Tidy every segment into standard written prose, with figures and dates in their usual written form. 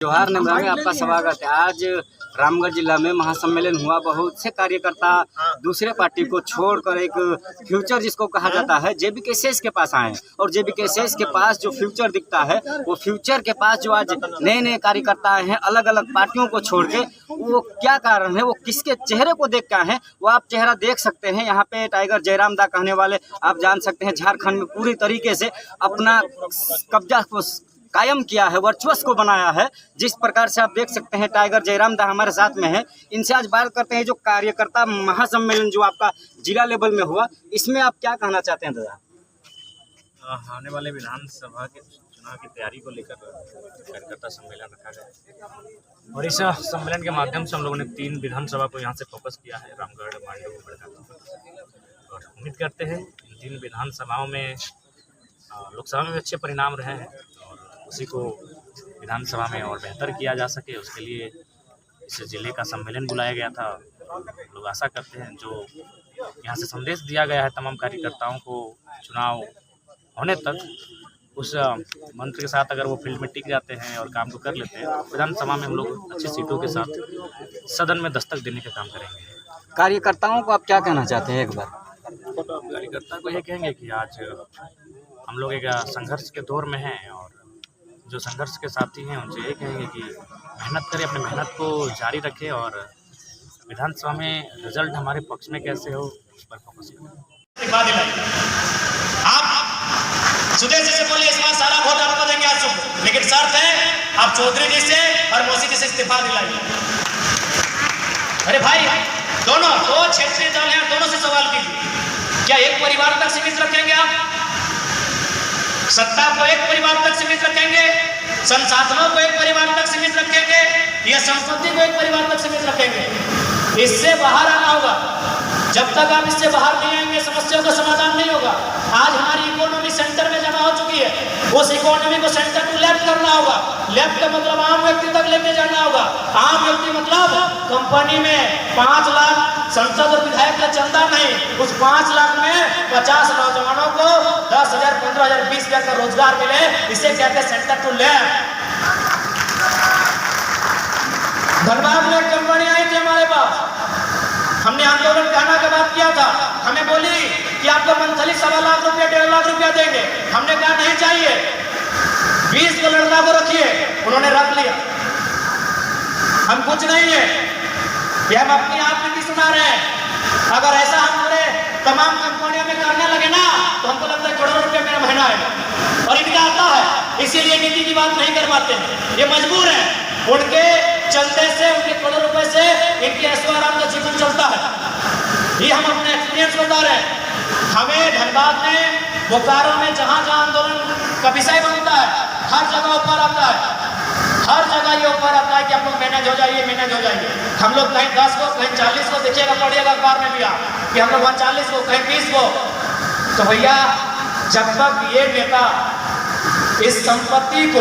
जोहार नमरांगे, आपका स्वागत है। आज रामगढ़ जिला में महासम्मेलन हुआ। बहुत से कार्यकर्ता दूसरे पार्टी को छोड़कर एक फ्यूचर जिसको कहा जाता है जेबी केसेस के पास आए और जेबी केसेस के पास जो फ्यूचर दिखता है वो फ्यूचर के पास जो आज नए नए कार्यकर्ता आए हैं अलग अलग पार्टियों को छोड़ के, वो क्या कारण है, वो किसके चेहरे को देख के हैं वो आप चेहरा देख सकते हैं। यहाँ पे टाइगर जयराम दा कहने वाले आप जान सकते हैं झारखंड में पूरी तरीके से अपना कब्जा कायम किया है, वर्चस्व को बनाया है। जिस प्रकार से आप देख सकते हैं टाइगर जयराम दा हमारे साथ में है। इनसे आज बात करते हैं जो कार्यकर्ता महासम्मेलन जो आपका जिला लेवल में हुआ, इसमें आप क्या कहना चाहते हैं दादा? आने वाले विधानसभा के चुनाव की तैयारी को लेकर कार्यकर्ता सम्मेलन रखा गया और इस सम्मेलन के माध्यम से हम लोगों ने 3 विधानसभा को यहाँ से फोकस किया है, रामगढ़, मांडू, बड़कागांव। और उम्मीद करते हैं इन 3 विधानसभाओं में लोकसभा में भी अच्छे परिणाम रहे हैं और उसी को विधानसभा में और बेहतर किया जा सके, उसके लिए इस जिले का सम्मेलन बुलाया गया था। लोग आशा करते हैं जो यहाँ से संदेश दिया गया है तमाम कार्यकर्ताओं को चुनाव होने तक उस मंत्र के साथ अगर वो फील्ड में टिक जाते हैं और काम को कर लेते हैं तो विधानसभा में हम लोग अच्छी सीटों के साथ सदन में दस्तक देने का काम करेंगे। कार्यकर्ताओं को आप क्या कहना चाहते हैं? एक बार कार्यकर्ता को ये कहेंगे कि आज हम लोग एक संघर्ष के दौर में हैं और जो संघर्ष के साथी हैं उनसे ये कहेंगे कि मेहनत करें, अपनी मेहनत को जारी रखें और विधानसभा में रिजल्ट हमारे पक्ष में कैसे हो उस पर फोकस करें। आप सुदेश से बोले इस बार सारा वोट आपको देंगे आज सुबह, लेकिन शर्त है आप चौधरी जी से और मौसी जी से इस्तीफा दिलाइए। अरे भाई दोनों दो क्षेत्रीय दल हैं, दोनों से सवाल कीजिए, क्या एक परिवार तक सीमित रखेंगे आप? सत्ता को एक परिवार तक सीमित रखेंगे, संसाधनों को एक परिवार तक सीमित रखेंगे या संपत्ति को एक परिवार तक सीमित रखेंगे? इससे बाहर आना होगा। जब तक आप इससे बाहर नहीं आएंगे समस्या का समाधान नहीं होगा। आज हमारी इकोनॉमी सेंटर में जमा हो चुकी है, उस इकोनॉमी को सेंटर टू लेफ्ट करना होगा। लेफ्ट का मतलब आम व्यक्ति तक लेके जाना होगा। आम व्यक्ति मतलब कंपनी में 5 लाख संसद और विधायक का चंदा नहीं, उस 5 लाख में 50 नौजवानों को 10,000, 15,000, 20,000 का रोजगार मिले, इसे कहते हैं सेंटर टू लेफ्ट। धनबाद में एक कंपनी आई थी हमारे पास, हमने आंदोलन कहना के बात किया था, हमें बोली कि आपको मंथली 1.25 लाख रुपया, 1.5 लाख रुपया देंगे। हमने कहा नहीं चाहिए, 20 को लड़का को रखिए, उन्होंने रख लिया। हम कुछ नहीं है कि हम अपनी आप नीति सुना रहे हैं। अगर ऐसा हम पूरे तमाम कंपनियों में करने लगे ना तो हमको लगता है करोड़ों रुपया मेरा महीना आएगा। और इनका आता है, इसीलिए नीति की बात नहीं कर पाते हैं, ये मजबूर है। उनके चलते से, उनके करोड़ों रुपए से इनके ऐशो आराम का जीवन चलता है। ये हम अपने एक्सपीरियंस बता रहे हैं। हमें धनबाद में, बोकारो में जहाँ जहाँ आंदोलन का विषय बनता है हर जगह ऊपर आता है, हर जगह ये ऊपर आता है कि आप लोग मैनेज हो जाइए, मैनेज हो जाइए। हम लोग कहीं 10 को, कहीं 40 को देखिएगा, पढ़िएगा अखबार में भी आप कि हम लोग 39 को, कहीं 20 को। तो भैया जब तक ये नेता इस संपत्ति को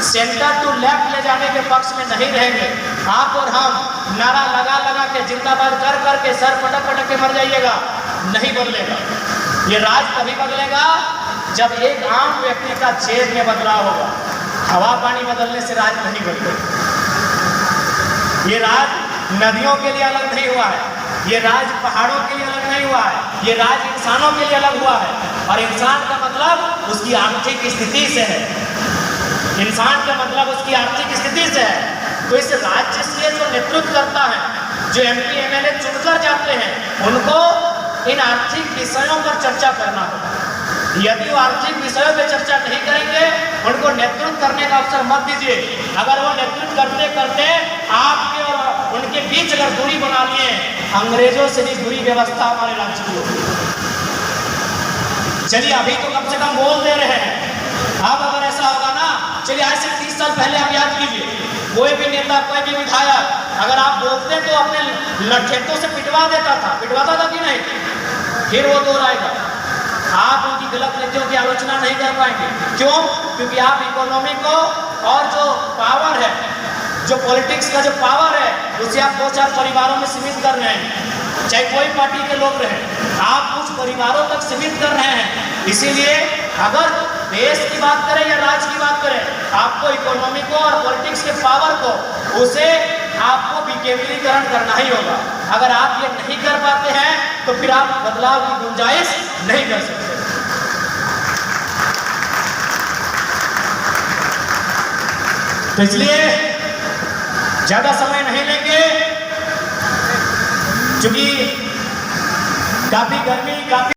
सेंटर टू लेफ्ट ले जाने के पक्ष में नहीं रहेंगे, आप और हम नारा लगा लगा के जिंदाबाद कर करके सर पटक पटक के मर जाइएगा, नहीं बदलेगा। ये राज तभी बदलेगा जब एक आम व्यक्ति का जेब में बदलाव होगा। हवा पानी बदलने से राज नहीं बदलेगा। ये राज नदियों के लिए अलग नहीं हुआ है, ये राज पहाड़ों के लिए अलग नहीं हुआ है, ये राज इंसानों के लिए अलग हुआ है। और इंसान का मतलब उसकी आर्थिक स्थिति से है, इंसान का मतलब उसकी आर्थिक स्थिति से है। तो इस राज्य से जो नेतृत्व करता है, जो MP MLA चुनकर जाते हैं, उनको इन आर्थिक विषयों पर चर्चा करना होगा। यदि वो आर्थिक विषयों पर चर्चा नहीं करेंगे, उनको नेतृत्व करने का अवसर मत दीजिए। अगर वो नेतृत्व करते करते आपके और उनके बीच अगर दूरी बना लिए, अंग्रेजों से भी बुरी व्यवस्था हमारे राज्य की होगी। चलिए अभी तो कम से कम बोल दे रहे हैं, अब अगर ऐसा होगा ना, चलिए आज से 30 साल पहले आप याद कीजिए, कोई भी नेता, कोई भी विधायक अगर आप बोलते तो अपने लठेतों से पिटवा देता था, पिटवाता था कि नहीं? फिर वो दौर आएगा। आप उनकी गलत नीतियों की आलोचना नहीं कर पाएंगे। क्यों? क्योंकि आप इकोनॉमी को और जो पावर है, जो पॉलिटिक्स का जो पावर है, उसे आप 2-4 परिवारों में सीमित कर रहे हैं। चाहे कोई पार्टी के लोग रहे, आप कुछ परिवारों तक सीमित कर रहे हैं। इसीलिए अगर देश की बात करें या राज्य की बात करें, आपको इकोनॉमी को और पॉलिटिक्स के पावर को उसे आपको विकेंद्रीकरण करना ही होगा। अगर आप ये नहीं कर पाते हैं तो फिर आप बदलाव की गुंजाइश नहीं कर सकते। तो इसलिए ज्यादा समय नहीं लेंगे, क्योंकि काफी गर्मी काफी